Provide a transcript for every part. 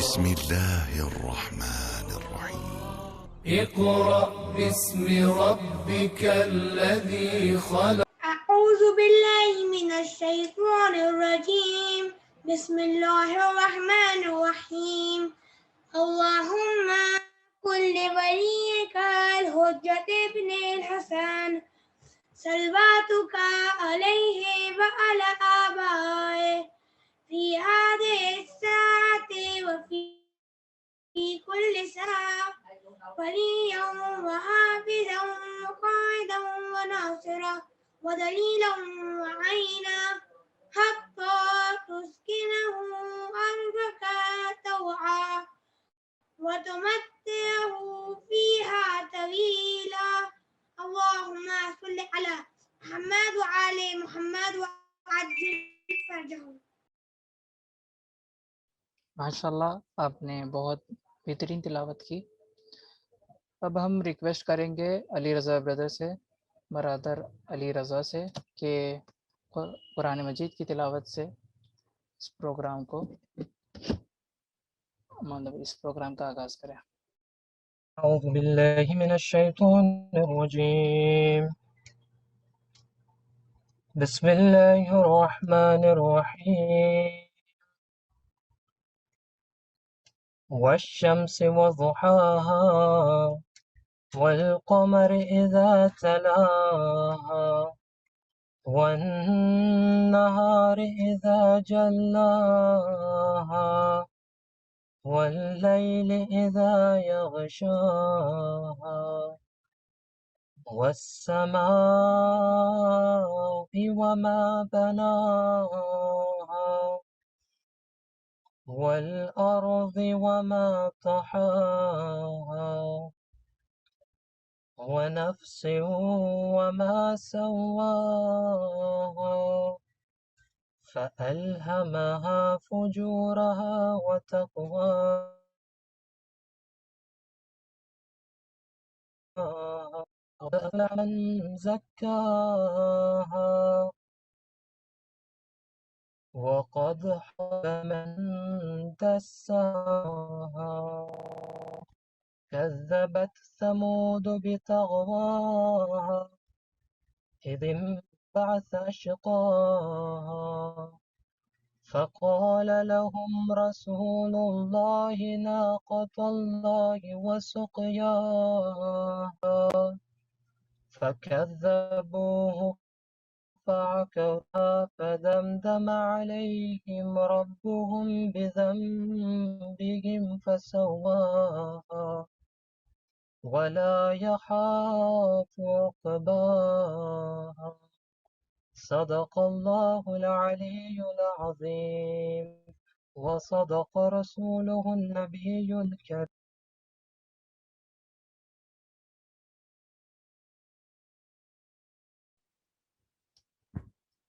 بسم الله الرحمن الرحيم اقرأ باسم ربك الذي خلق. أعوذ بالله من الشيطان الرجيم. بسم الله الرحمن الرحيم. اللهم كن لوليك الحجة ابن الحسن صلواتك عليه وعلى آبائه في هذه الساعة وفي كل ساعة وليا وحافظا وقائدا وناصرا ودليلا وعينا حتى تسكنه أرضك طوعا وتمتعه فيها طويلا. اللهم صل على محمد وعلى محمد وعجل فرجه. ماشاء اللہ، آپ نے بہت بہترین تلاوت کی۔ اب ہم ریکویسٹ کریں گے علی رضا بردر سے، برادر علی رضا سے، کہ قرآن مجید کی تلاوت سے اس پروگرام کا آغاز کریں۔ أعوذ بالله من الشيطان الرجيم. بسم الله الرحمن الرحيم. والشمس وضحاها والقمر إذا تلاها والنهار إذا جلاها والليل إذا يغشاها والسماء وما بناها والأرض وما طحاها ونفس وما سواها فألهمها فجورها وتقواها قد أفلح من زكاها وقد خاب من دساها كذبت ثمود بطغواها إذ انبعث أشقاها فقال لهم رسول الله ناقة الله وسقياها فكذبوه فعقروها فدمدم عليهم ربهم بذنبهم فسواها ولا يخاف عقباها. صدق الله العلي العظيم وصدق رسوله النبي الكريم.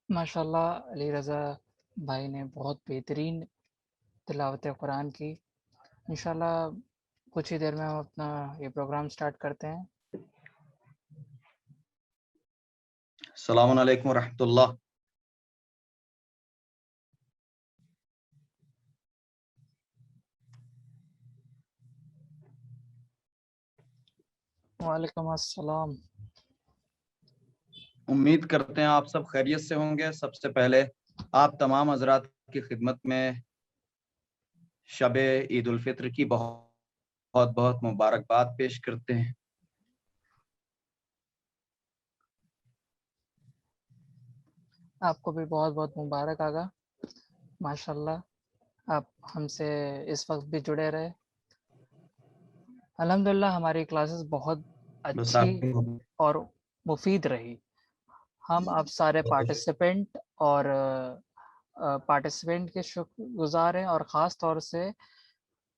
ماشاء اللہ، علی رضا بھائی نے بہت بہترین تلاوت قرآن کی۔ انشاءاللہ کچھ ہی دیر میں ہم اپنا یہ پروگرام سٹارٹ کرتے ہیں۔ السلام علیکم ورحمۃ اللہ۔ وعلیکم السلام۔ امید کرتے ہیں آپ سب خیریت سے ہوں گے۔ سب سے پہلے آپ تمام حضرات کی خدمت میں شب عید الفطر کی بہت بہت مبارکباد پیش کرتے ہیں۔ آپ کو بھی بہت بہت مبارک آگا۔ ماشاءاللہ آپ ہم سے اس وقت بھی جڑے رہے۔ الحمدللہ ہماری کلاسز بہت اچھی اور مفید رہی۔ ہم اب سارے پارٹیسپینٹ کے شکر گزار ہیں، اور خاص طور سے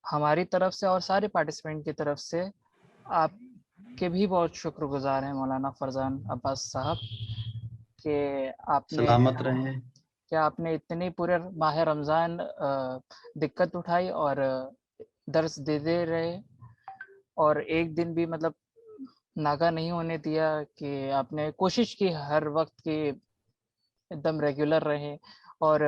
ہماری طرف سے اور سارے پارٹیسپینٹ کی طرف سے آپ کے بھی بہت شکر گزار ہیں مولانا فرزان عباس صاحب، کہ سلامت رہیں، کہ آپ نے اتنی پورے ماہ رمضان دقت اٹھائی اور درس دے رہے، اور ایک دن بھی مطلب ناگا نہیں ہونے دیا، کہ آپ نے کوشش کی ہر وقت کی ایک دم ریگولر رہے، اور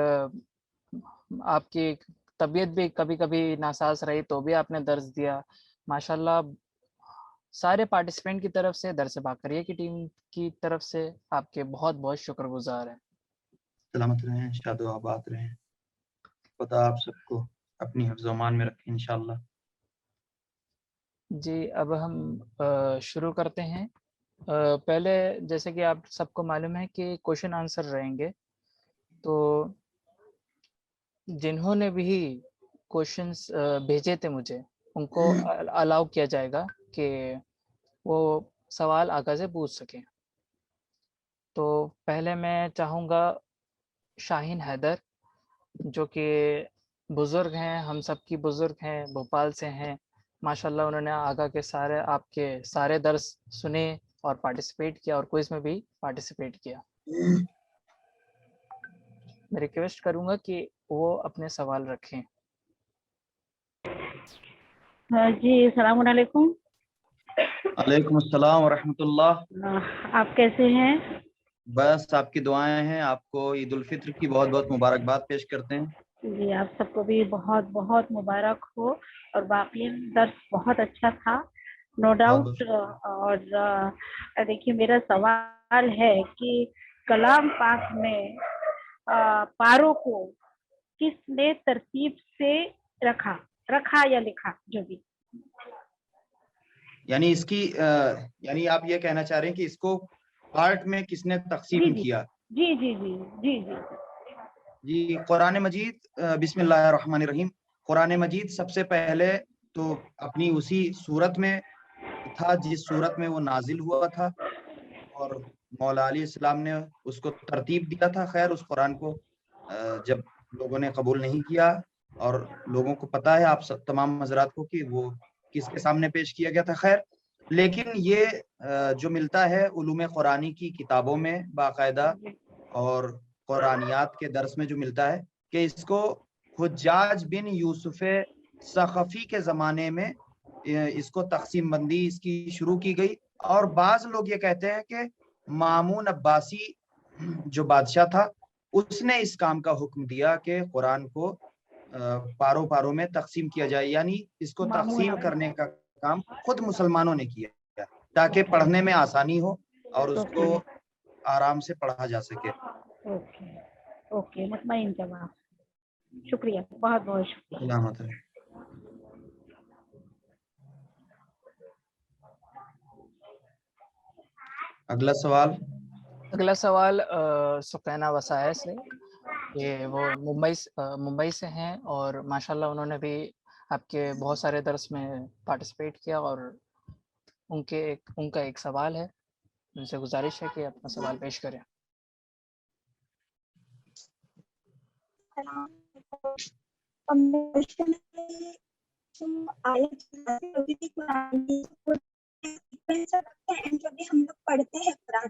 آپ کی طبیعت بھی کبھی کبھی ناساز رہی تو بھی آپ نے درس دیا. ماشاءاللہ سارے پارٹیسپینٹ کی طرف سے، درس باقریہ کی ٹیم کی طرف سے آپ کے بہت بہت شکر گزار ہیں. سلامت رہیں، شاد و آباد رہیں. خدا آپ سب کو اپنی حفظ و امان میں رکھیں انشاءاللہ. جی اب ہم شروع کرتے ہیں. پہلے جیسے کہ آپ سب کو معلوم ہے کہ کوشچن آنسر رہیں گے، تو جنہوں نے بھی کوشچنس بھیجے تھے مجھے ان کو الاؤ کیا جائے گا کہ وہ سوال آگے سے پوچھ سکیں. تو پہلے میں چاہوں گا شاہین حیدر جو کہ بزرگ ہیں، ہم سب کی بزرگ ہیں، بھوپال سے ہیں. ماشاءاللہ انہوں نے آگا کے سارے آپ کے سارے درس سنے اور پارٹیسپیٹ کیا اور کوئز میں بھی پارٹیسپیٹ کیا. میں ریکویسٹ کروں گا کہ وہ اپنے سوال رکھیں. جی السلام علیکم. علیکم السلام ورحمۃ اللہ. آپ کیسے ہیں؟ بس آپ کی دعائیں ہیں. آپ کو عید الفطر کی بہت بہت مبارکباد پیش کرتے ہیں. جی آپ سب کو بھی بہت بہت مبارک ہو. اور باقی درس بہت اچھا تھا، نو ڈاؤٹ. اور دیکھیے میرا سوال ہے کہ کلام پاک میں پاروں کو کس نے ترتیب سے رکھا یا لکھا، جو بھی. یعنی اس کی یعنی آپ یہ کہنا چاہ رہے ہیں کہ اس کو پارٹ میں کس نے تقسیم کیا؟ جی جی جی جی جی جی قرآن مجید، بسم اللہ الرحمن الرحیم. قرآن مجید سب سے پہلے تو اپنی اسی صورت میں تھا جس صورت میں وہ نازل ہوا تھا، اور مولا علیہ السلام نے اس کو ترتیب دیا تھا. خیر اس قرآن کو جب لوگوں نے قبول نہیں کیا، اور لوگوں کو پتا ہے آپ سب تمام حضرات کو کہ وہ کس کے سامنے پیش کیا گیا تھا. خیر لیکن یہ جو ملتا ہے علوم قرآنی کی کتابوں میں باقاعدہ اور قرآنیات کے درس میں جو ملتا ہے کہ اس کو حجاج بن یوسف ثقفی کے زمانے میں اس کو تقسیم بندی اس کی شروع کی گئی. اور بعض لوگ یہ کہتے ہیں کہ مامون عباسی جو بادشاہ تھا اس نے اس کام کا حکم دیا کہ قرآن کو پاروں پاروں میں تقسیم کیا جائے، یعنی اس کو تقسیم کرنے کا کام خود مسلمانوں نے کیا تاکہ پڑھنے میں آسانی ہو اور اس کو آرام سے پڑھا جا سکے. اوکے مطمئن جواب. شکریہ، بہت بہت شکریہ. سلامت ہے. اگلا سوال سکینہ وسائے سے. یہ وہ ممبئی سے ہیں اور ماشاءاللہ انہوں نے بھی آپ کے بہت سارے درس میں پارٹیسپیٹ کیا، اور ان کا ایک سوال ہے. ان سے گزارش ہے کہ اپنا سوال پیش کریں. جو بھی ہم لوگ پڑھتے ہیں قرآن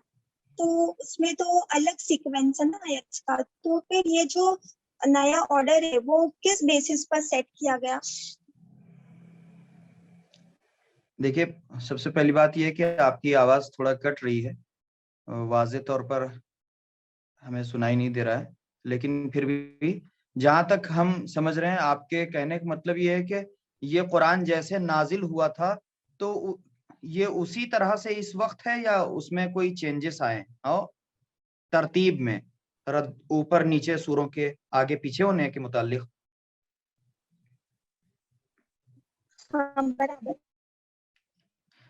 تو اس میں تو الگ سیکوینس ہے نا آیت کا، تو پھر یہ جو نیا آرڈر ہے وہ کس بیسس پر سیٹ کیا گیا؟ دیکھیے سب سے پہلی بات یہ کہ آپ کی آواز تھوڑا کٹ رہی ہے، واضح طور پر ہمیں سنائی نہیں دے رہا ہے، لیکن پھر بھی جہاں تک ہم سمجھ رہے ہیں آپ کے کہنے کا مطلب یہ ہے کہ یہ قرآن جیسے نازل ہوا تھا تو یہ اسی طرح سے اس وقت ہے یا اس میں کوئی چینجز آئے اور ترتیب میں اوپر نیچے سوروں کے آگے پیچھے ہونے کے متعلق؟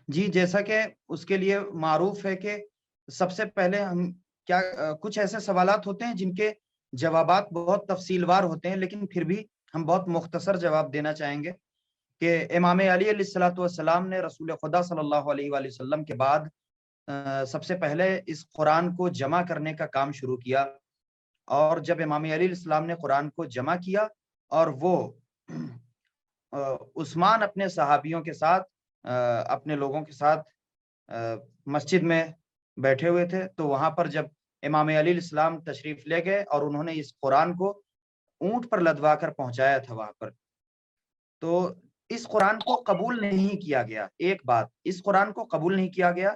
جی جیسا کہ اس کے لیے معروف ہے کہ سب سے پہلے ہم کیا کچھ ایسے سوالات ہوتے ہیں جن کے جوابات بہت تفصیل وار ہوتے ہیں، لیکن پھر بھی ہم بہت مختصر جواب دینا چاہیں گے کہ امام علی علیہ الصلوۃ والسلام نے رسول خدا صلی اللہ علیہ وآلہ وسلم کے بعد سب سے پہلے اس قرآن کو جمع کرنے کا کام شروع کیا. اور جب امام علی علیہ السلام نے قرآن کو جمع کیا اور وہ عثمان اپنے صحابیوں کے ساتھ اپنے لوگوں کے ساتھ مسجد میں بیٹھے ہوئے تھے، تو وہاں پر جب امام علی علیہ السلام تشریف لے گئے اور انہوں نے اس قرآن کو اونٹ پر لدوا کر پہنچایا تھا وہاں پر، تو اس قرآن کو قبول نہیں کیا گیا. ایک بات، اس قرآن کو قبول نہیں کیا گیا.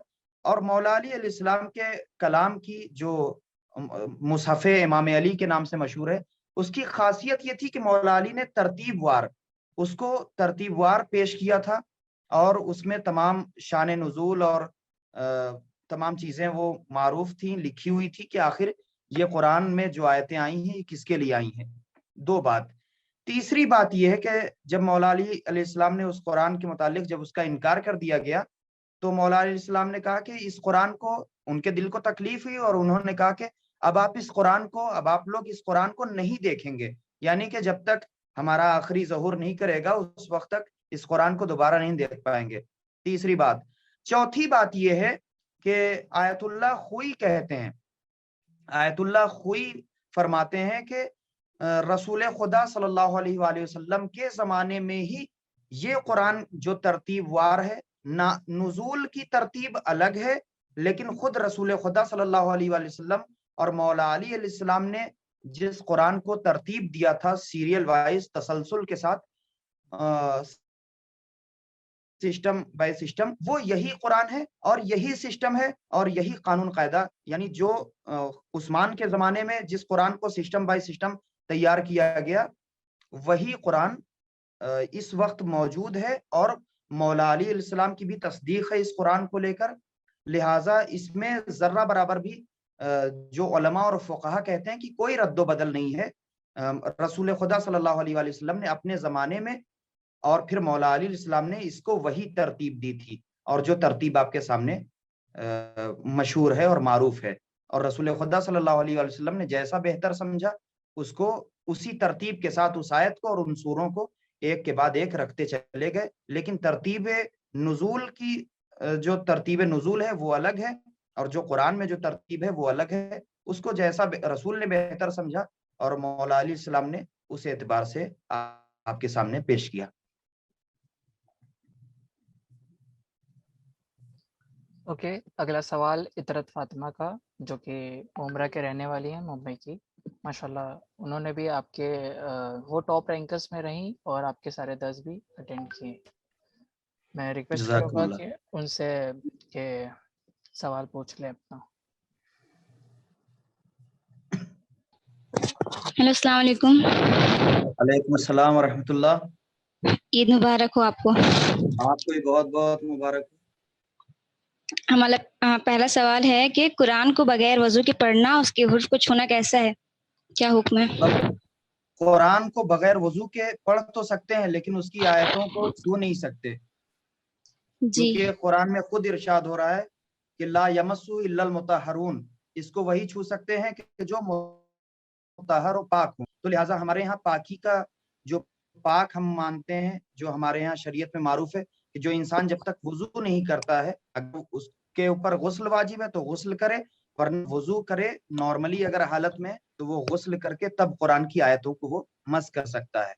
اور مولا علی علیہ السلام کے کلام کی جو مصحف امام علی کے نام سے مشہور ہے اس کی خاصیت یہ تھی کہ مولا علی نے ترتیب وار اس کو ترتیب وار پیش کیا تھا، اور اس میں تمام شان نزول اور تمام چیزیں وہ معروف تھیں، لکھی ہوئی تھی کہ آخر یہ قرآن میں جو آیتیں آئی ہیں یہ کس کے لیے آئی ہیں. دو بات. تیسری بات یہ ہے کہ جب مولا علی علیہ السلام نے اس قرآن کے متعلق جب اس کا انکار کر دیا گیا تو مولا علیہ السلام نے کہا کہ اس قرآن کو، ان کے دل کو تکلیف ہوئی اور انہوں نے کہا کہ اب آپ لوگ اس قرآن کو نہیں دیکھیں گے، یعنی کہ جب تک ہمارا آخری ظہور نہیں کرے گا اس وقت تک اس قرآن کو دوبارہ نہیں دیکھ پائیں گے. تیسری بات. چوتھی بات یہ ہے کہ آیت اللہ خوئی کہتے ہیں، آیت اللہ خوئی فرماتے ہیں کہ رسول خدا صلی اللہ علیہ وآلہ وسلم کے زمانے میں ہی یہ قرآن جو ترتیب وار ہے، نزول کی ترتیب الگ ہے، لیکن خود رسول خدا صلی اللہ علیہ وآلہ وسلم اور مولا علی علیہ السلام نے جس قرآن کو ترتیب دیا تھا سیریل وائز تسلسل کے ساتھ، سسٹم بائی سسٹم، وہ یہی قرآن ہے اور یہی سسٹم ہے اور یہی قانون قاعدہ، یعنی جو عثمان کے زمانے میں جس قرآن کو سسٹم بائی سسٹم تیار کیا گیا وہی قرآن اس وقت موجود ہے، اور مولا علی علیہ السلام کی بھی تصدیق ہے اس قرآن کو لے کر. لہٰذا اس میں ذرہ برابر بھی جو علماء اور فقہا کہتے ہیں کہ کوئی رد و بدل نہیں ہے. رسول خدا صلی اللہ علیہ وآلہ وسلم نے اپنے زمانے میں اور پھر مولا علی علیہ السلام نے اس کو وہی ترتیب دی تھی، اور جو ترتیب آپ کے سامنے مشہور ہے اور معروف ہے، اور رسول خدا صلی اللہ علیہ وآلہ وسلم نے جیسا بہتر سمجھا اس کو اسی ترتیب کے ساتھ اس آیت کو اور ان سوروں کو ایک کے بعد ایک رکھتے چلے گئے. لیکن ترتیب نزول کی جو ترتیب نزول ہے وہ الگ ہے، اور جو قرآن میں جو ترتیب ہے وہ الگ ہے. اس کو جیسا رسول نے بہتر سمجھا اور مولا علیہ السلام نے اس اعتبار سے آپ کے سامنے پیش کیا. اوکے، اگلا سوال اطرت فاطمہ کا، جو کہ عمرہ کے رہنے والی ہیں، ممبئی کی. ماشاءاللہ انہوں نے بھی آپ کے وہ ٹاپ رینکرز میں رہیں اور آپ کے سارے درس بھی اٹینڈ کیے. میں ریکویسٹ کروں جزاکم گا اللہ. کہ ان سے کہ سوال پوچھ لیں اپنا. ہیلو، السلام علیکم. وعلیکم السلام ورحمۃ اللہ. عید مبارک ہو آپ کو. آپ کو بھی بہت بہت مبارک. ہمارا پہلا سوال ہے کہ قرآن کو بغیر وضو کے پڑھنا، اس کے حرف کو چھونا کیسا ہے، کیا حکم ہے؟ قرآن کو بغیر وضو کے پڑھ تو سکتے ہیں لیکن اس کی آیتوں کو چھو نہیں سکتے، جی. کیونکہ قرآن میں خود ارشاد ہو رہا ہے کہ لا یمسو الا المطہرون، اس کو وہی چھو سکتے ہیں کہ جو مطہر و پاک ہوں. تو لہٰذا ہمارے یہاں پاکی کا جو پاک ہم مانتے ہیں، جو ہمارے یہاں شریعت میں معروف ہے کہ جو انسان جب تک وضو نہیں کرتا ہے، اگر اس کے اوپر غسل واجب ہے تو غسل کرے، ورنہ وضو کرے نارملی اگر حالت میں تو وہ غسل کر کے تب قرآن کی آیتوں کو وہ مس کر سکتا ہے.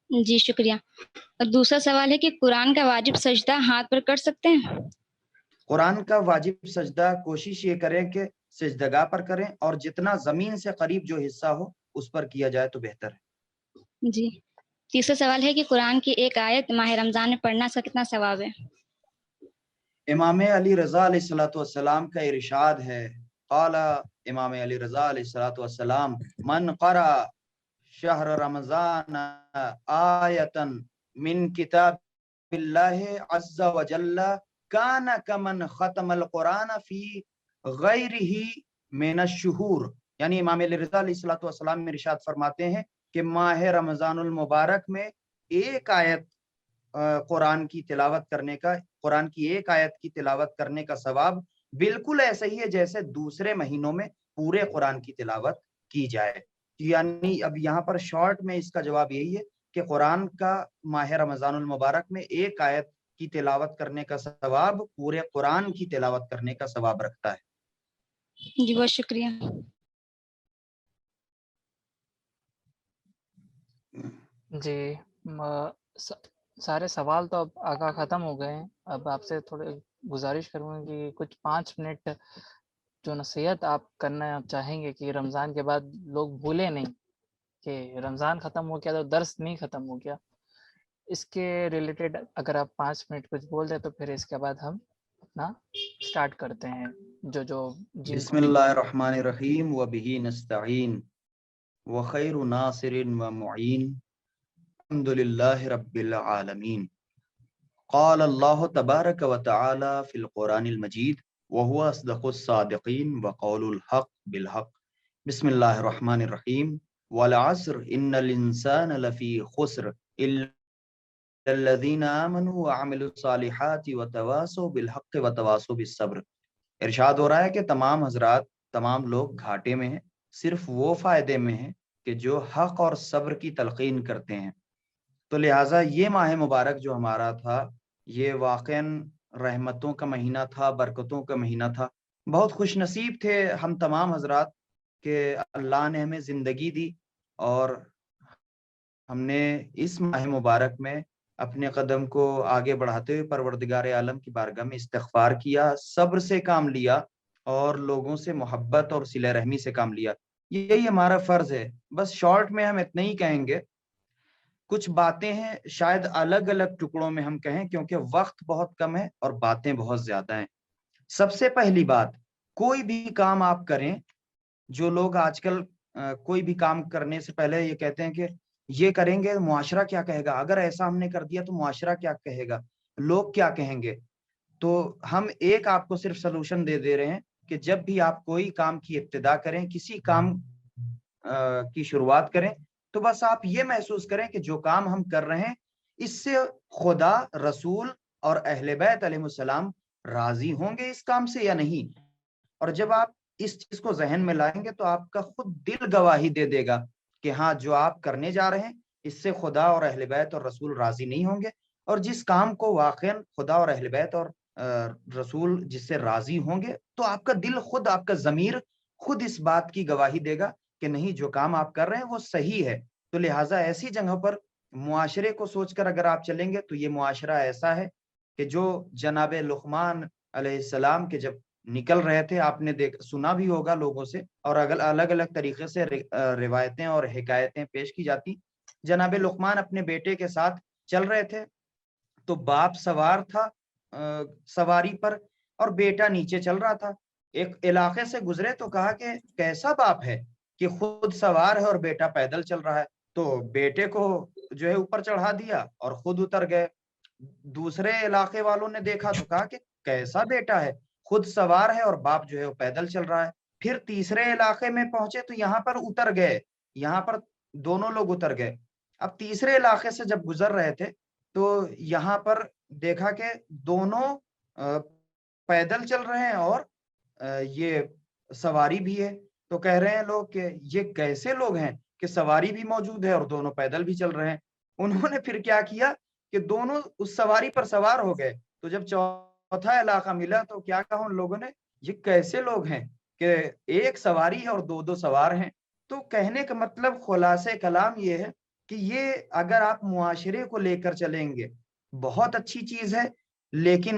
جی شکریہ. اور دوسرا سوال ہے کہ قرآن کا واجب سجدہ ہاتھ پر کر سکتے ہیں؟ قرآن کا واجب سجدہ کوشش یہ کریں کہ سجدگاہ پر کریں، اور جتنا زمین سے قریب جو حصہ ہو اس پر کیا جائے تو بہتر ہے. جی. تیسرا سوال ہے کہ قرآن کی ایک آیت ماہ رمضان میں پڑھنا کا کتنا ثواب ہے؟ امام علی رضا علیہ الصلوۃ والسلام کا ارشاد ہے، قال امام علی رضا علیہ الصلوۃ والسلام من قرأ شہر رمضان آیتا من کتاب اللہ عز وجل کان کمن ختم القرآن فی غیرہ من الشہور. یعنی امام علی رضا علیہ الصلوۃ والسلام میں ارشاد فرماتے ہیں کہ ماہ رمضان المبارک میں ایک آیت قرآن کی تلاوت کرنے کا، قرآن کی ایک آیت کی تلاوت کرنے کا ثواب بالکل ایسا ہی ہے جیسے دوسرے مہینوں میں پورے قرآن کی تلاوت کی جائے. یعنی اب یہاں پر شارٹ میں اس کا جواب یہی ہے کہ قرآن کا ماہ رمضان المبارک میں ایک آیت کی تلاوت کرنے کا ثواب پورے قرآن کی تلاوت کرنے کا ثواب رکھتا ہے. جی بہت شکریہ. جی سارے سوال تو اب آگاہ ختم ہو گئے ہیں. اب آپ سے تھوڑے گزارش کروں گا کہ کچھ 5 منٹ جو نصیحت آپ کرنا چاہیں گے کہ رمضان کے بعد لوگ بھولے نہیں کہ رمضان ختم ہو گیا تو درس نہیں ختم ہو گیا، اس کے ریلیٹڈ اگر آپ 5 منٹ کچھ بول دیں تو پھر اس کے بعد ہم اپنا سٹارٹ کرتے ہیں. جو بسم اللہ الرحمن الرحیم وبہ نستعین. وخير ناصر ومعين الحمد لله رب العالمين قال الله تبارك وتعالى في القرآن المجيد وهو أصدق الصادقين وقول الحق بالحق بسم الله الرحمن الرحيم والعصر إن الإنسان لفي خسر إلا الذين آمنوا وعملوا الصالحات وتواصوا بالحق وتواصوا بالصبر. ارشاد ہو رہا ہے کہ تمام حضرات، تمام لوگ گھاٹے میں ہیں، صرف وہ فائدے میں ہیں کہ جو حق اور صبر کی تلقین کرتے ہیں. تو لہٰذا یہ ماہ مبارک جو ہمارا تھا، یہ واقعاً رحمتوں کا مہینہ تھا، برکتوں کا مہینہ تھا. بہت خوش نصیب تھے ہم تمام حضرات کہ اللہ نے ہمیں زندگی دی اور ہم نے اس ماہ مبارک میں اپنے قدم کو آگے بڑھاتے ہوئے پروردگار عالم کی بارگاہ میں استغفار کیا، صبر سے کام لیا اور لوگوں سے محبت اور صلہ رحمی سے کام لیا. یہی ہمارا فرض ہے. بس شارٹ میں ہم اتنا ہی کہیں گے. کچھ باتیں ہیں شاید الگ الگ ٹکڑوں میں ہم کہیں کیونکہ وقت بہت کم ہے اور باتیں بہت زیادہ ہیں. سب سے پہلی بات، کوئی بھی کام آپ کریں، جو لوگ آج کل کوئی بھی کام کرنے سے پہلے یہ کہتے ہیں کہ یہ کریں گے معاشرہ کیا کہے گا، اگر ایسا ہم نے کر دیا تو معاشرہ کیا کہے گا، لوگ کیا کہیں گے. تو ہم ایک آپ کو صرف سلوشن دے رہے ہیں کہ جب بھی آپ کوئی کام کی ابتدا کریں، کسی کام کی شروعات کریں، تو بس آپ یہ محسوس کریں کہ جو کام ہم کر رہے ہیں اس سے خدا، رسول اور اہل بیت علیہ السلام راضی ہوں گے اس کام سے یا نہیں. اور جب آپ اس چیز کو ذہن میں لائیں گے تو آپ کا خود دل گواہی دے دے گا کہ ہاں جو آپ کرنے جا رہے ہیں اس سے خدا اور اہل بیت اور رسول راضی نہیں ہوں گے. اور جس کام کو واقعاً خدا اور اہل بیت اور رسول جس سے راضی ہوں گے تو آپ کا دل خود، آپ کا ضمیر خود اس بات کی گواہی دے گا کہ نہیں، جو کام آپ کر رہے ہیں وہ صحیح ہے. تو لہٰذا ایسی جگہ پر معاشرے کو سوچ کر اگر آپ چلیں گے تو یہ معاشرہ ایسا ہے کہ جو جناب لقمان علیہ السلام کے جب نکل رہے تھے، آپ نے سنا بھی ہوگا لوگوں سے، اور الگ الگ طریقے سے روایتیں اور حکایتیں پیش کی جاتی. جناب لقمان اپنے بیٹے کے ساتھ چل رہے تھے تو باپ سوار تھا سواری پر اور بیٹا نیچے چل رہا تھا. ایک علاقے سے گزرے تو کہا کہ کیسا باپ ہے کہ خود سوار ہے اور بیٹا پیدل چل رہا ہے. تو بیٹے کو جو ہے اوپر چڑھا دیا اور خود اتر گئے. دوسرے علاقے والوں نے دیکھا تو کہا کہ کیسا بیٹا ہے، خود سوار ہے اور باپ جو ہے وہ پیدل چل رہا ہے. پھر تیسرے علاقے میں پہنچے تو یہاں پر اتر گئے، یہاں پر دونوں لوگ اتر گئے. اب تیسرے علاقے سے جب گزر رہے تھے تو یہاں پر دیکھا کہ دونوں پیدل چل رہے ہیں اور یہ سواری بھی ہے. تو کہہ رہے ہیں لوگ کہ یہ کیسے لوگ ہیں کہ سواری بھی موجود ہے اور دونوں پیدل بھی چل رہے ہیں. انہوں نے پھر کیا کیا کہ دونوں اس سواری پر سوار ہو گئے. تو جب چوتھا علاقہ ملا تو کیا کہا ان لوگوں نے، یہ کیسے لوگ ہیں کہ ایک سواری ہے اور دو سوار ہیں. تو کہنے کا مطلب خلاصہ کلام یہ ہے کہ یہ اگر آپ معاشرے کو لے کر چلیں گے بہت اچھی چیز ہے، لیکن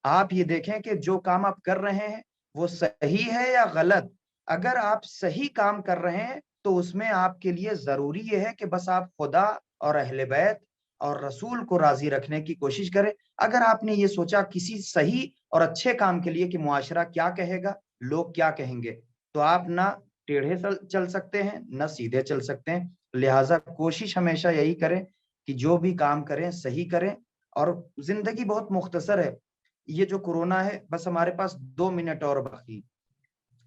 آپ یہ دیکھیں کہ جو کام آپ کر رہے ہیں وہ صحیح ہے یا غلط. اگر آپ صحیح کام کر رہے ہیں تو اس میں آپ کے لیے ضروری یہ ہے کہ بس آپ خدا اور اہل بیت اور رسول کو راضی رکھنے کی کوشش کریں. اگر آپ نے یہ سوچا کسی صحیح اور اچھے کام کے لیے کہ معاشرہ کیا کہے گا، لوگ کیا کہیں گے، تو آپ نہ ٹیڑھے چل سکتے ہیں نہ سیدھے چل سکتے ہیں. لہٰذا کوشش ہمیشہ یہی کریں کہ جو بھی کام کریں صحیح کریں. اور زندگی بہت مختصر ہے. یہ جو کورونا ہے، بس ہمارے پاس 2 منٹ اور باقی.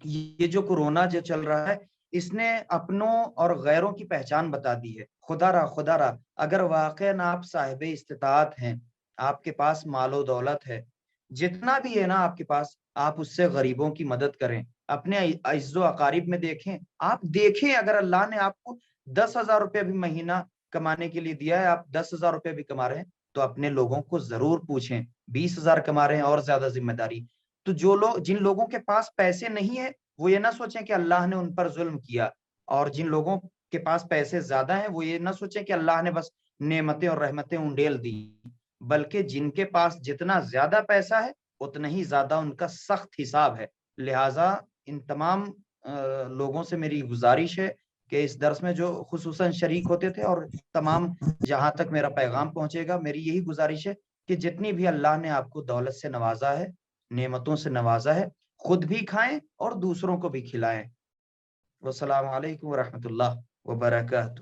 یہ جو کورونا جو چل رہا ہے اس نے اپنوں اور غیروں کی پہچان بتا دی ہے. خدا را اگر واقعاً آپ صاحب استطاعت ہیں، آپ کے پاس مال و دولت ہے، جتنا بھی ہے نا آپ کے پاس، آپ اس سے غریبوں کی مدد کریں. اپنے عز و اقارب میں دیکھیں، آپ دیکھیں اگر اللہ نے آپ کو 10,000 روپے بھی مہینہ کمانے کے لیے دیا ہے، آپ 10,000 روپے بھی کما رہے ہیں، تو اپنے لوگوں کو ضرور پوچھیں. 20,000 کما رہے ہیں اور زیادہ ذمہ داری. تو جن لوگوں کے پاس پیسے نہیں ہیں وہ یہ نہ سوچیں کہ اللہ نے ان پر ظلم کیا، اور جن لوگوں کے پاس پیسے زیادہ ہیں وہ یہ نہ سوچیں کہ اللہ نے بس نعمتیں اور رحمتیں انڈیل دی، بلکہ جن کے پاس جتنا زیادہ پیسہ ہے اتنا ہی زیادہ ان کا سخت حساب ہے. لہٰذا ان تمام لوگوں سے میری گزارش ہے کہ اس درس میں جو خصوصاً شریک ہوتے تھے اور تمام جہاں تک میرا پیغام پہنچے گا، میری یہی گزارش ہے کہ جتنی بھی اللہ نے آپ کو دولت سے نوازا ہے، نعمتوں سے نوازا ہے، خود بھی کھائیں اور دوسروں کو بھی کھلائیں. والسلام علیکم ورحمۃ اللہ وبرکاتہ.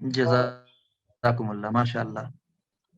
جزاکم اللہ. ماشاء اللہ.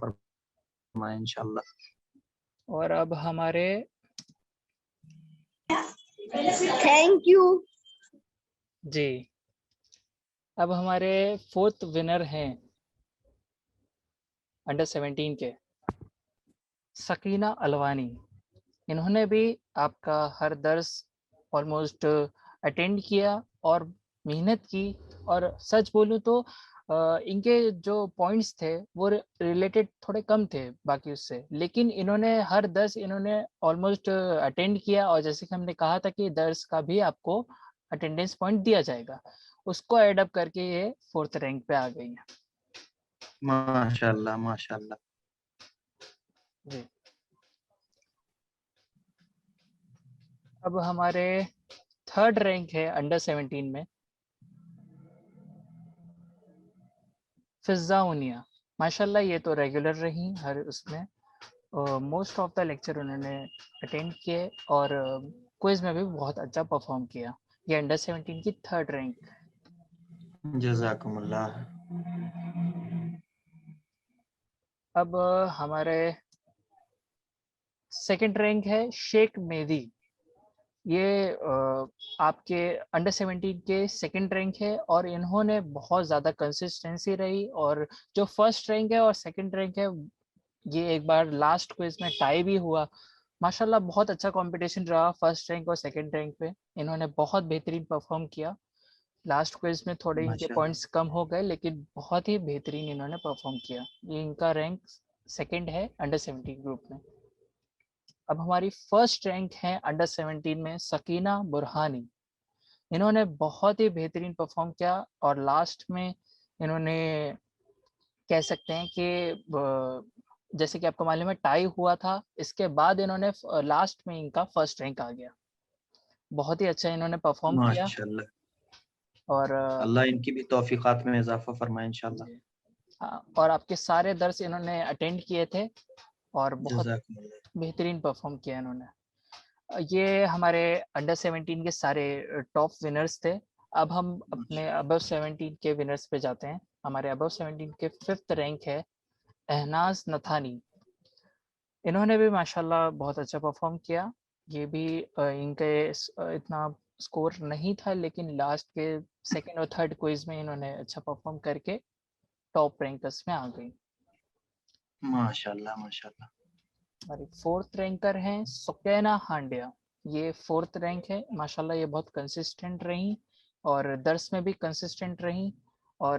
فرمائے انشاءاللہ. اور اب ہمارے تھینک یو. جی اب ہمارے 4th ونر ہیں انڈر 17 کے سکینہ الوانی. انہوں نے بھی آپ کا ہر درس آلموسٹ اٹینڈ کیا اور محنت کی, اور سچ بولوں تو ان کے جو پوائنٹس تھے وہ ریلیٹڈ تھوڑے کم تھے باقی اس سے, لیکن انہوں نے ہر درس آلموسٹ اٹینڈ کیا, اور جیسے کہ ہم نے کہا تھا کہ درس کا بھی آپ کو اٹینڈنس پوائنٹ دیا جائے گا, اس کو ایڈ اپ کر کے یہ 4th رینک پہ آ گئی ہیں. ماشاء اللہ ماشاء اللہ. جی اب ہمارے 3rd رینک ہے انڈر 17 میں فضاؤنیا. ماشاءاللہ یہ تو ریگولر رہی ہر اس میں, موسٹ آف دا لیکچر انہوں نے اٹینڈ کیے اور کوئز میں بھی بہت اچھا پرفارم کیا. یہ انڈر 17 کی 3rd رینک. جزاکم اللہ. اب ہمارے 2nd رینک ہے شیخ مہدی. یہ آپ کے انڈر 17 کے 2nd رینک ہے, اور انہوں نے بہت زیادہ کنسسٹنسی رہی, اور جو 1st رینک ہے اور 2nd رینک ہے یہ ایک بار لاسٹ کوئز میں ٹائی بھی ہوا. ماشاءاللہ بہت اچھا کمپٹیشن رہا 1st رینک اور 2nd رینک پہ. انہوں نے بہت بہترین پرفارم کیا. لاسٹ کوئز میں تھوڑے ان کے ماشاء اللہ. پوائنٹس کم ہو گئے لیکن بہت ہی بہترین انہوں نے پرفارم کیا. یہ ان کا رینک 2nd ہے انڈر 17 گروپ میں. اب ہماری 1st رینک ہے انڈر 17 میں سکینہ برہانی. انہوں نے بہت ہی بہترین پرفارم کیا, اور لاسٹ میں انہوں نے کہہ سکتے ہیں کہ جیسے کہ آپ کو معلوم ہے ٹائی ہوا تھا, اس کے بعد انہوں نے لاسٹ میں ان کا 1st رینک آ گیا. بہت ہی اچھا انہوں نے پرفارم کیا, ماشاء اللہ. اور اللہ ان کی بھی توفیقات میں اضافہ فرمائے انشاءاللہ. اور آپ کے سارے درس انہوں نے اٹینڈ کیے تھے اور بہت جزاکم اللہ. بہترین پرفارم کیا انہوں نے. یہ ہمارے انڈر 17 کے سارے ٹاپ ونرز تھے. اب ہم اپنے ابو 17 کے ونرز پہ جاتے ہیں. ہمارے ابو 17 کے 5th رینک ہے احناز نتھانی. انہوں نے بھی ماشاءاللہ بہت اچھا پرفارم کیا. یہ بھی ان کے اتنا اسکور نہیں تھا, لیکن لاسٹ کے 2nd اور 3rd کوئز میں انہوں نے اچھا پرفارم کر کے ٹاپ رینکرز میں آ گئی. ماشاء اللہ ماشاء اللہ. ہماری 4th رینکر ہیں سکینہ ہانڈیا. یہ 4th رینک ہے. ماشاءاللہ یہ بہت کنسسٹنٹ رہیں اور درس میں بھی کنسسٹنٹ رہیں, اور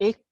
1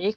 1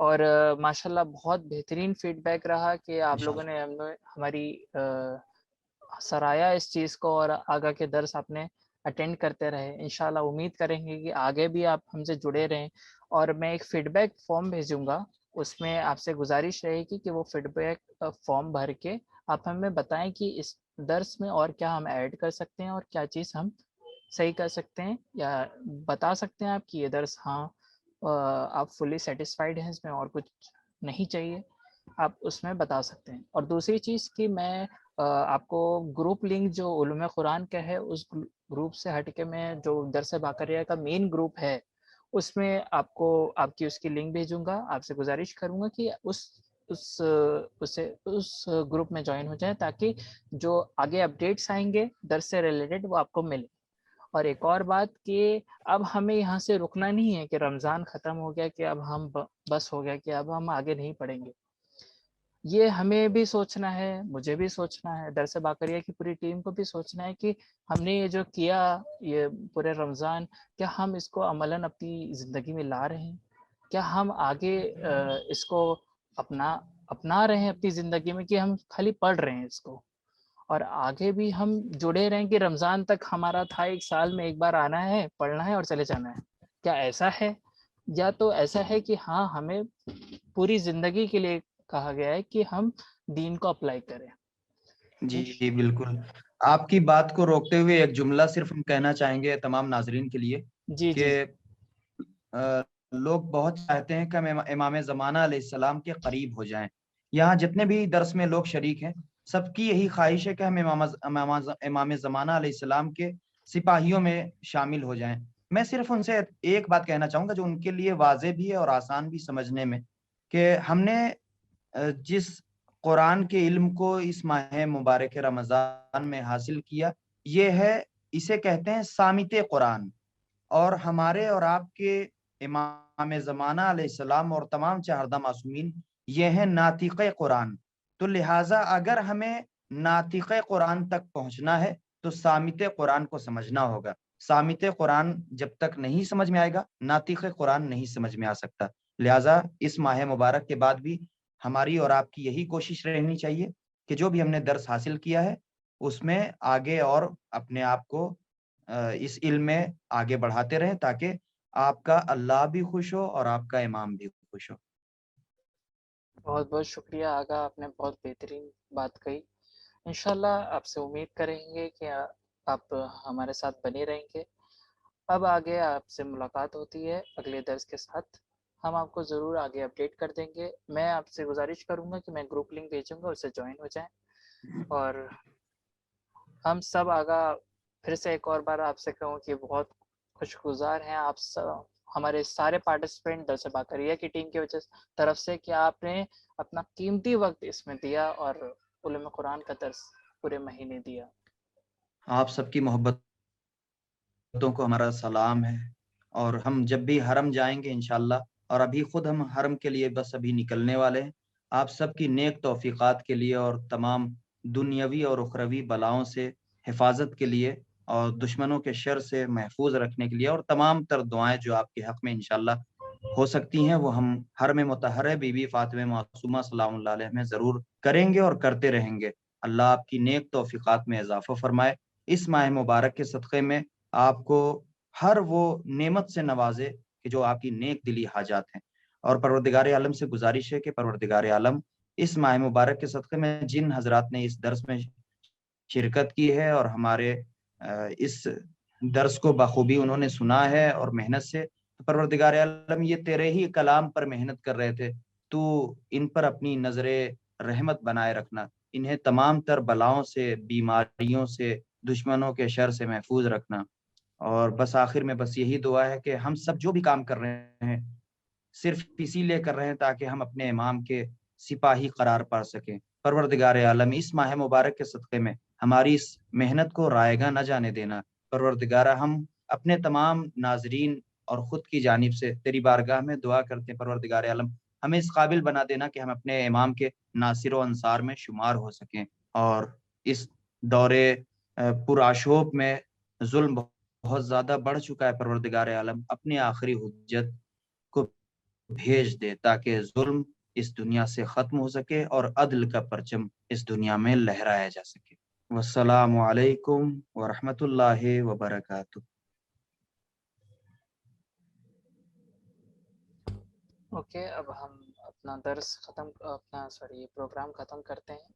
اور ماشاءاللہ بہت بہترین فیڈ بیک رہا کہ آپ لوگوں نے ہماری سرایا اس چیز کو، اور آگے کے درس آپ نے اٹینڈ کرتے رہے. انشاءاللہ امید کریں گے کہ آگے بھی آپ ہم سے جڑے رہیں. اور میں ایک فیڈ بیک فارم بھیجوں گا، اس میں آپ سے گزارش رہے گی کہ وہ فیڈ بیک فارم بھر کے آپ ہمیں بتائیں کہ اس درس میں اور کیا ہم ایڈ کر سکتے ہیں اور کیا چیز ہم صحیح کر سکتے ہیں، یا بتا سکتے ہیں آپ کہ یہ درس ہاں آپ فلی سیٹسفائیڈ ہیں اس میں اور کچھ نہیں چاہیے، آپ اس میں بتا سکتے ہیں. اور دوسری چیز کہ میں آپ کو گروپ لنک جو علوم قرآن کا ہے اس گروپ سے ہٹ کے میں جو درس باقریہ کا مین گروپ ہے اس میں آپ کو آپ کی اس کی لنک بھیجوں گا. آپ سے گزارش کروں گا کہ اس گروپ میں جوائن ہو جائیں تاکہ جو آگے اپڈیٹس آئیں گے درس سے ریلیٹڈ وہ آپ کو ملے. اور ایک اور بات کہ اب ہمیں یہاں سے رکنا نہیں ہے کہ رمضان ختم ہو گیا کہ اب ہم بس ہو گیا کہ اب ہم آگے نہیں پڑھیں گے. یہ ہمیں بھی سوچنا ہے، مجھے بھی سوچنا ہے، درس باقریہ کی پوری ٹیم کو بھی سوچنا ہے کہ ہم نے یہ جو کیا یہ پورے رمضان، کیا ہم اس کو عملاً اپنی زندگی میں لا رہے ہیں؟ کیا ہم آگے اس کو اپنا رہے ہیں اپنی زندگی میں، کہ ہم خالی پڑھ رہے ہیں اس کو اور آگے بھی ہم جڑے رہیں کہ رمضان تک ہمارا تھا ایک سال میں ایک بار آنا ہے، پڑھنا ہے اور چلے جانا ہے؟ کیا ایسا ہے؟ یا تو ایسا ہے کہ ہاں ہمیں پوری زندگی کے لیے کہا گیا ہے کہ ہم دین کو اپلائی کریں؟ جی بالکل. آپ کی بات کو روکتے ہوئے ایک جملہ صرف ہم کہنا چاہیں گے تمام ناظرین کے لیے جی کہ لوگ بہت چاہتے ہیں کہ ہم امام زمانہ علیہ السلام کے قریب ہو جائیں. یہاں جتنے بھی درس میں لوگ شریک ہیں سب کی یہی خواہش ہے کہ ہم امام زمانہ علیہ السلام کے سپاہیوں میں شامل ہو جائیں. میں صرف ان سے ایک بات کہنا چاہوں گا جو ان کے لیے واضح بھی ہے اور آسان بھی سمجھنے میں، کہ ہم نے جس قرآن کے علم کو اس ماہ مبارک رمضان میں حاصل کیا یہ ہے، اسے کہتے ہیں صامت قرآن. اور ہمارے اور آپ کے امام زمانہ علیہ السلام اور تمام چہاردہ معصومین یہ ہیں ناطق قرآن. تو لہٰذا اگر ہمیں ناطق قرآن تک پہنچنا ہے تو صامت قرآن کو سمجھنا ہوگا. صامت قرآن جب تک نہیں سمجھ میں آئے گا ناطق قرآن نہیں سمجھ میں آ سکتا. لہٰذا اس ماہ مبارک کے بعد بھی ہماری اور آپ کی یہی کوشش رہنی چاہیے کہ جو بھی ہم نے درس حاصل کیا ہے اس میں آگے اور اپنے آپ کو اس علم میں آگے بڑھاتے رہیں تاکہ آپ کا اللہ بھی خوش ہو اور آپ کا امام بھی خوش ہو. بہت بہت شکریہ آغا، آپ نے بہت بہترین بات کہی. انشاءاللہ آپ سے امید کریں گے کہ آپ ہمارے ساتھ بنے رہیں گے. اب آگے آپ سے ملاقات ہوتی ہے اگلے درس کے ساتھ، ہم آپ کو ضرور آگے اپڈیٹ کر دیں گے. میں آپ سے گزارش کروں گا کہ میں گروپ لنک بھیجوں گا، اس سے جوائن ہو جائیں. اور ہم سب آگا پھر سے ایک اور بار آپ سے کہوں کہ بہت خوشگزار ہیں آپ ہمارے سارے پارٹیسپینٹ درس باقریہ کی ٹیم کی طرف سے کہ آپ نے اپنا قیمتی وقت اس میں دیا اور علوم قرآن کا درس پورے مہینے دیا. آپ سب کی محبتوں کو ہمارا سلام ہے، اور ہم جب بھی حرم جائیں گے انشاءاللہ، اور ابھی خود ہم حرم کے لیے بس ابھی نکلنے والے ہیں، آپ سب کی نیک توفیقات کے لیے اور تمام دنیاوی اور اخروی بلاؤں سے حفاظت کے لیے اور دشمنوں کے شر سے محفوظ رکھنے کے لیے اور تمام تر دعائیں جو آپ کے حق میں انشاءاللہ ہو سکتی ہیں وہ ہم حرم مطہرہ بی بی فاطمہ معصومہ سلام اللہ علیہ میں ضرور کریں گے اور کرتے رہیں گے. اللہ آپ کی نیک توفیقات میں اضافہ فرمائے. اس ماہ مبارک کے صدقے میں آپ کو ہر وہ نعمت سے نوازے کہ جو آپ کی نیک دلی حاجات ہیں. اور پروردگار عالم سے گزارش ہے کہ پروردگار عالم اس ماہ مبارک کے صدقے میں جن حضرات نے اس درس میں شرکت کی ہے اور ہمارے اس درس کو بخوبی انہوں نے سنا ہے اور محنت سے، پروردگار عالم یہ تیرے ہی کلام پر محنت کر رہے تھے، تو ان پر اپنی نظر رحمت بنائے رکھنا، انہیں تمام تر بلاؤں سے، بیماریوں سے، دشمنوں کے شر سے محفوظ رکھنا. اور بس آخر میں بس یہی دعا ہے کہ ہم سب جو بھی کام کر رہے ہیں صرف اسی لیے کر رہے ہیں تاکہ ہم اپنے امام کے سپاہی قرار پا سکیں. پروردگار عالم اس ماہ مبارک کے صدقے میں ہماری اس محنت کو رائگاں نہ جانے دینا. پروردگارہ ہم اپنے تمام ناظرین اور خود کی جانب سے تیری بارگاہ میں دعا کرتے ہیں پروردگار عالم ہمیں اس قابل بنا دینا کہ ہم اپنے امام کے ناصر و انصار میں شمار ہو سکیں. اور اس دورے پرآشوب میں ظلم بہت زیادہ بڑھ چکا ہے، پروردگار عالم اپنی آخری حجت کو بھیج دے تاکہ ظلم اس دنیا سے ختم ہو سکے اور عدل کا پرچم اس دنیا میں لہرایا جا سکے. والسلام علیکم ورحمۃ اللہ وبرکاتہ. اوکے، اب ہم اپنا پروگرام ختم کرتے ہیں.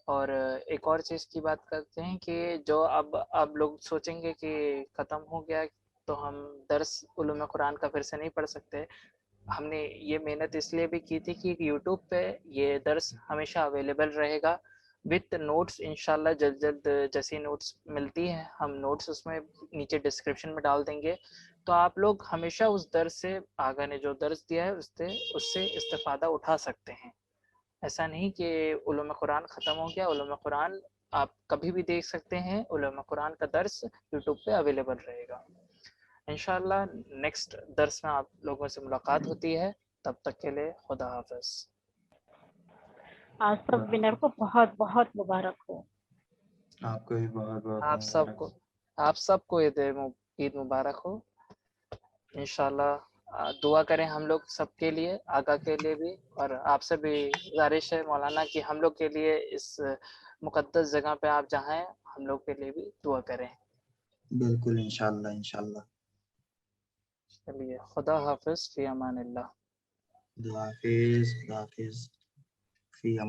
اور ایک اور چیز کی بات کرتے ہیں کہ جو اب آپ لوگ سوچیں گے کہ ختم ہو گیا تو ہم درس علوم قرآن کا پھر سے نہیں پڑھ سکتے. ہم نے یہ محنت اس لیے بھی کی تھی کہ یوٹیوب پہ یہ درس ہمیشہ اویلیبل رہے گا وتھ نوٹس. انشاءاللہ جلد جلد جیسی نوٹس ملتی ہیں ہم نوٹس اس میں نیچے ڈسکرپشن میں ڈال دیں گے. تو آپ لوگ ہمیشہ اس درس سے آگاہ نے جو درس دیا ہے اس سے استفادہ اٹھا سکتے ہیں. ایسا نہیں کہ علوم قرآن ختم ہو گیا. علوم قرآن آپ کبھی بھی دیکھ سکتے ہیں. علوم قرآن کا درس یوٹیوب پہ اویلیبل رہے گا. انشاءاللہ نیکسٹ درس میں آپ لوگوں سے ملاقات ہوتی ہے. تب تک کے لیے خدا حافظ. آپ سب ونر کو بہت بہت مبارک ہو. آپ کو بھی بہت بہت آپ سب کو عید مبارک ہو. انشاءاللہ دعا کریں ہم لوگ سب کے لیے، آگاہ کے لیے بھی، اور آپ سے بھی گزارش ہے مولانا کہ ہم لوگ کے لیے اس مقدس جگہ پہ آپ جہاں ہیں ہم لوگ کے لیے بھی دعا کریں. بالکل انشاءاللہ انشاءاللہ. چلیے خدا حافظ، فی امان اللہ. خدا حافظ. خدا حافظ. فی